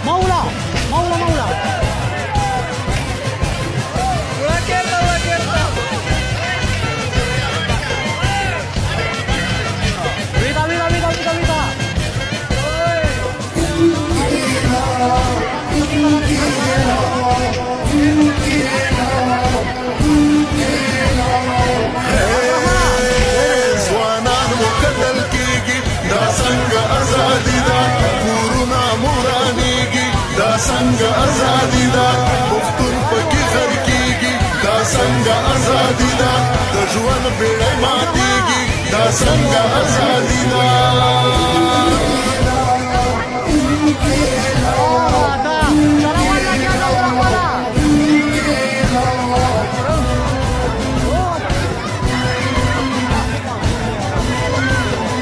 मौला मौला मौला विदा विदा विदा विदा विदा ځوانان مو قتل کیږي دا څنګه ازادي ده کورونه مورانیږي دا څنګه ازادي ده پښتون پکې غر کیږي دا څنګه ازادي ده د ژوند بیړۍ ماتیږي دا څنګه ازادي